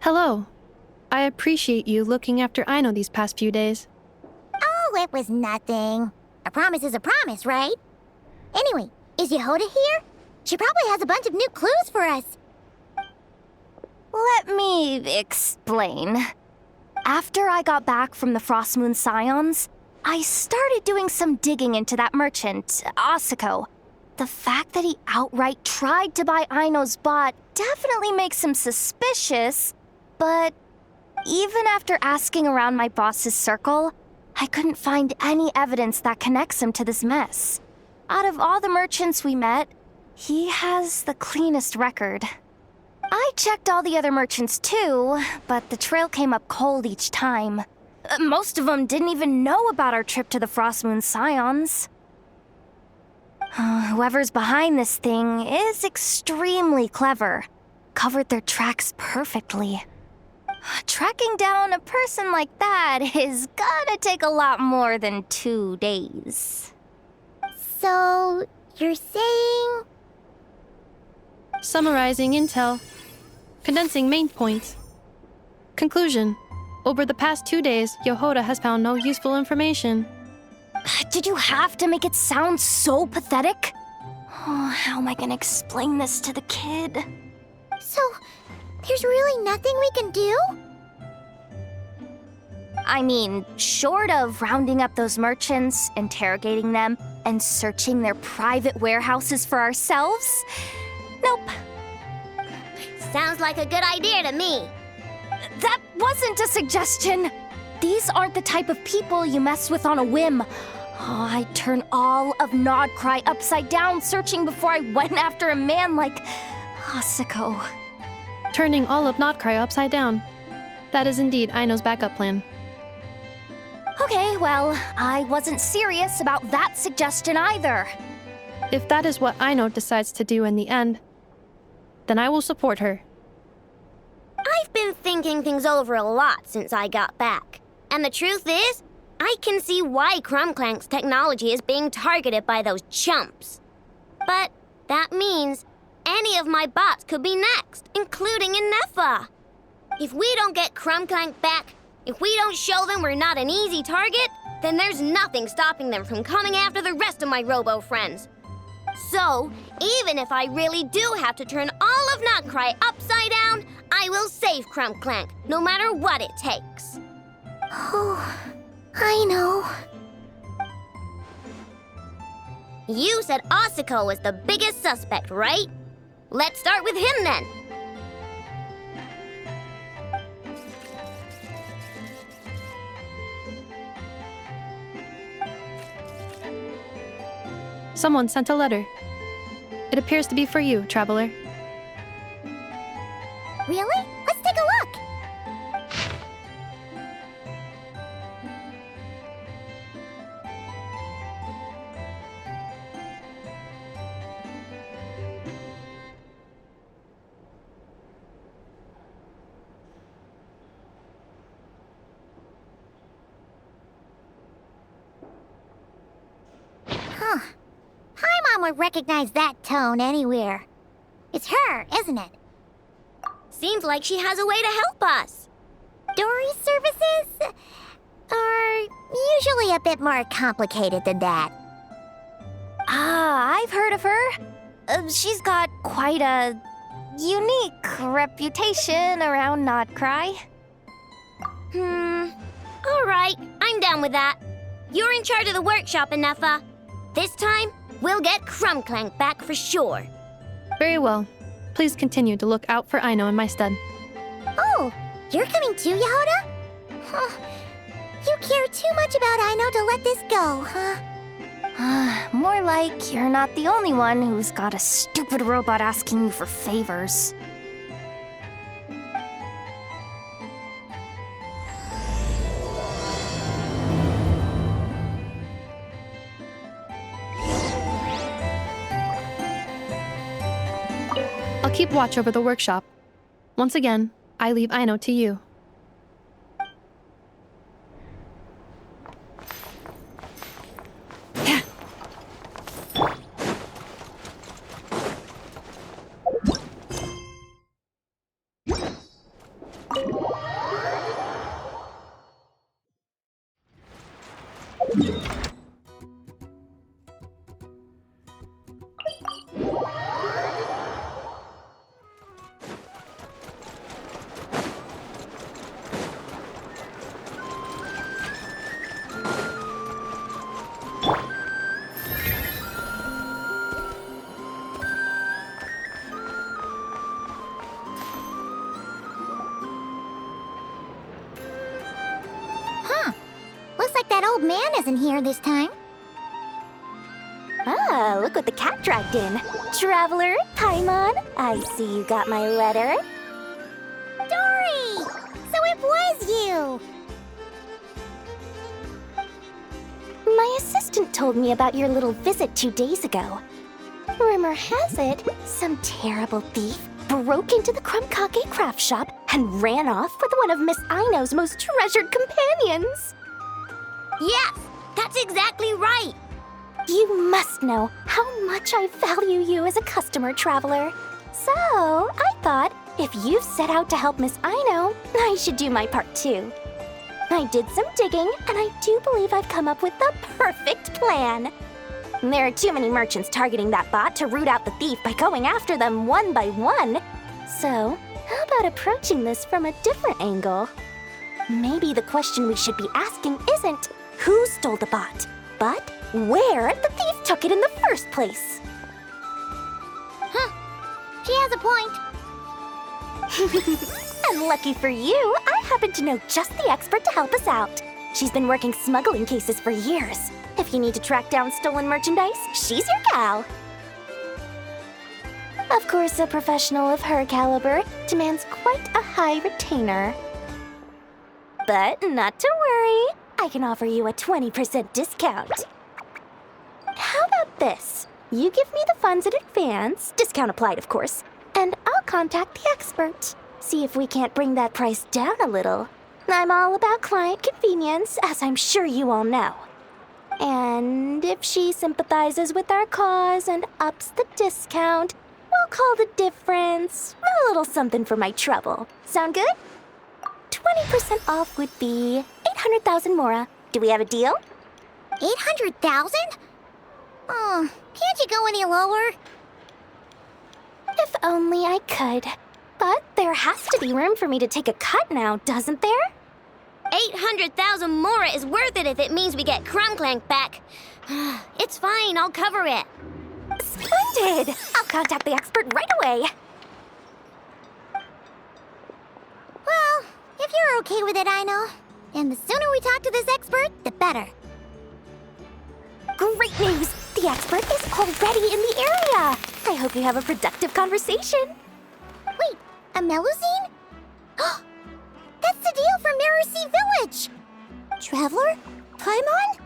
Hello. I appreciate you looking after Aino these past few days. Oh, it was nothing. A promise is a promise, right? Anyway, is Yehoda here? She probably has a bunch of new clues for us. Let me explain. After I got back from the Frost Moon Scions, I started doing some digging into that merchant, Asako. The fact that he outright tried to buy Aino's bot definitely makes him suspicious, but even after asking around my boss's circle, I couldn't find any evidence that connects him to this mess. Out of all the merchants we met, he has the cleanest record. I checked all the other merchants too, but the trail came up cold each time. Most of them didn't even know about our trip to the Frost Moon Scions. Whoever's behind this thing is extremely clever. Covered their tracks perfectly. Tracking down a person like that is gonna take a lot more than 2 days. So, you're saying... Summarizing intel. Condensing main points. Conclusion. Over the past 2 days, Yehoda has found no useful information. Did you have to make it sound so pathetic? Oh, how am I gonna explain this to the kid? So, there's really nothing we can do? I mean, short of rounding up those merchants, interrogating them, and searching their private warehouses for ourselves? Nope. Sounds like a good idea to me. That wasn't a suggestion. These aren't the type of people you mess with on a whim. Oh, I'd turn all of Nodcry upside down searching before I went after a man like Asako. Turning all of Notcry upside down. That is indeed Aino's backup plan. Okay, well, I wasn't serious about that suggestion either. If that is what Aino decides to do in the end, then I will support her. I've been thinking things over a lot since I got back. And the truth is, I can see why Crumclank's technology is being targeted by those chumps. But that means any of my bots could be next, including Inefa. If we don't get Crumclank back, if we don't show them we're not an easy target, then there's nothing stopping them from coming after the rest of my robo friends. So, even if I really do have to turn all of Notcry upside down, I will save Crumclank, no matter what it takes. Oh, I know. You said Asako was the biggest suspect, right? Let's start with him then. Someone sent a letter. It appears to be for you, traveler. Really? Let's take a look. Huh. Paimon would recognize that tone anywhere. It's her, isn't it? Seems like she has a way to help us. Dory's services are usually a bit more complicated than that. I've heard of her. She's got quite a unique reputation around Notcry. All right, I'm down with that. You're in charge of the workshop, Inefa. This time, we'll get Crumclank back for sure. Very well. Please continue to look out for Aino in my stead. Oh, you're coming too, Yehoda? Huh. You care too much about Aino to let this go, huh? More like you're not the only one who's got a stupid robot asking you for favors. I'll keep watch over the workshop. Once again, I leave Aino to you. Looks like that old man isn't here this time. Ah, look what the cat dragged in. Traveler, Paimon, I see you got my letter. Dory! So it was you! My assistant told me about your little visit 2 days ago. Rumor has it, some terrible thief broke into the Krumkake craft shop and ran off with one of Miss Aino's most treasured companions. Yes, that's exactly right. You must know how much I value you as a customer, Traveler. So, I thought, if you've set out to help Miss Aino, I should do my part too. I did some digging, and I do believe I've come up with the perfect plan. There are too many merchants targeting that bot to root out the thief by going after them one by one. So, how about approaching this from a different angle? Maybe the question we should be asking isn't who stole the bot, but where the thief took it in the first place. Huh. She has a point. And lucky for you, I happen to know just the expert to help us out. She's been working smuggling cases for years. If you need to track down stolen merchandise, she's your gal. Of course, a professional of her caliber demands quite a high retainer. But not to worry, I can offer you a 20% discount. How about this? You give me the funds in advance, discount applied of course, and I'll contact the expert. See if we can't bring that price down a little. I'm all about client convenience, as I'm sure you all know. And if she sympathizes with our cause and ups the discount, we'll call the difference a little something for my trouble. Sound good? 20% off would be 800,000 mora. Do we have a deal? 800,000? Oh, can't you go any lower? If only I could. But there has to be room for me to take a cut now, doesn't there? 800,000 mora is worth it if it means we get Krumklank back. It's fine, I'll cover it. Splendid! I'll contact the expert right away. Well, if you're okay with it, Aino. And the sooner we talk to this expert, the better. Great news! The expert is already in the area! I hope you have a productive conversation. Wait, a Melusine? That's the deal from Narasi Village! Traveler? Paimon?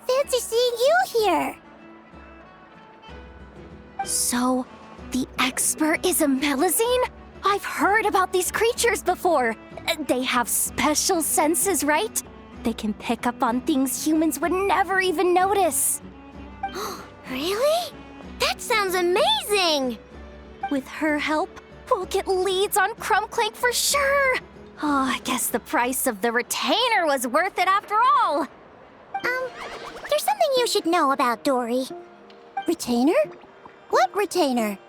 Fancy seeing you here! So, the expert is a Melusine? I've heard about these creatures before. They have special senses, right? They can pick up on things humans would never even notice. Really? That sounds amazing! With her help, we'll get leads on Krumklank for sure. Oh, I guess the price of the retainer was worth it after all. There's something you should know about Dory. Retainer? What retainer?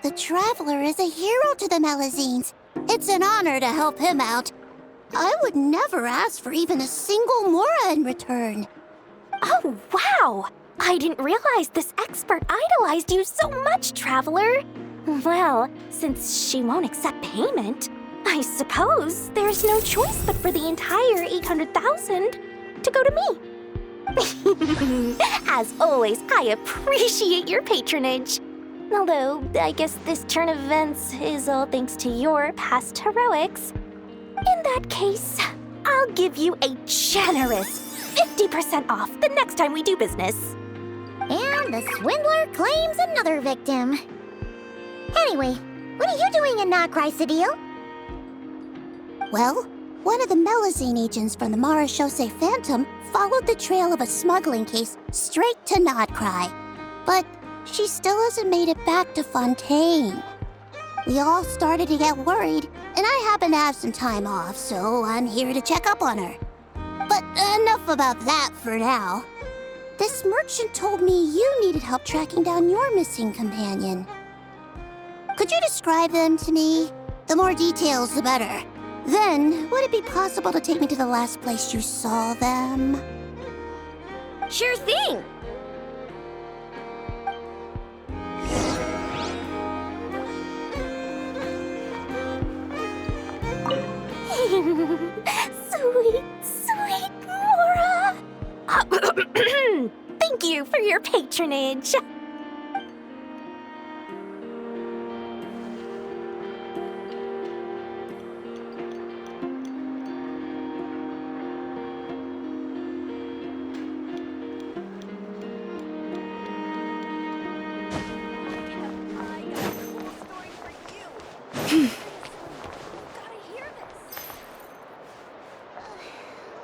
The Traveler is a hero to the Melusines. It's an honor to help him out. I would never ask for even a single mora in return. Oh, wow! I didn't realize this expert idolized you so much, Traveler. Well, since she won't accept payment, I suppose there's no choice but for the entire 800,000 to go to me. As always, I appreciate your patronage. Although, I guess this turn of events is all thanks to your past heroics. In that case, I'll give you a generous 50% off the next time we do business. And the swindler claims another victim. Anyway, what are you doing in Notcry, Cedille? Well, one of the Melazine agents from the Marechaussee Phantom followed the trail of a smuggling case straight to Notcry. But she still hasn't made it back to Fontaine. We all started to get worried, and I happen to have some time off, so I'm here to check up on her. But enough about that for now. This merchant told me you needed help tracking down your missing companion. Could you describe them to me? The more details, the better. Then, would it be possible to take me to the last place you saw them? Sure thing! Sweet, sweet Mora! Thank you for your patronage.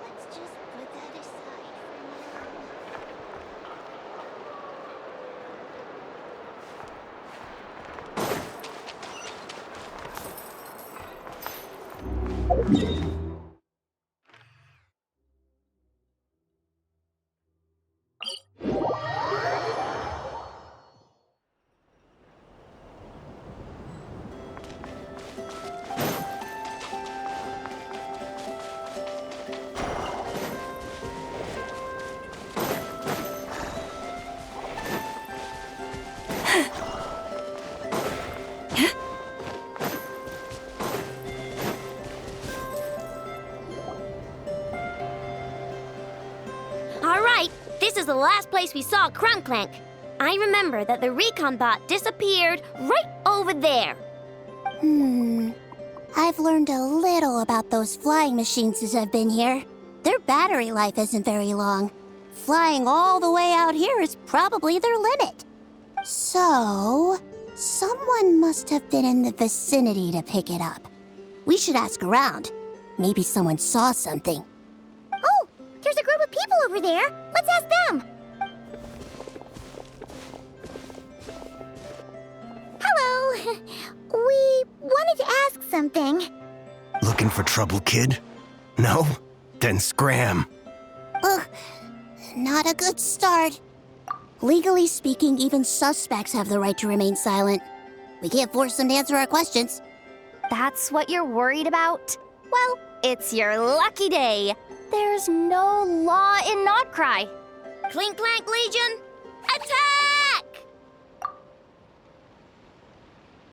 Let's just put that aside Alright, this is the last place we saw Crunklank. I remember that the recon bot disappeared right over there. I've learned a little about those flying machines since I've been here. Their battery life isn't very long. Flying all the way out here is probably their limit. So, someone must have been in the vicinity to pick it up. We should ask around. Maybe someone saw something. Oh, there's a group of people over there. Let's ask them. Hello. We wanted to ask something. Looking for trouble, kid? No? Then scram. Ugh, not a good start. Legally speaking, even suspects have the right to remain silent. We can't force them to answer our questions. That's what you're worried about? Well, it's your lucky day. There's no law in Notcry. Clink Clank Legion, attack!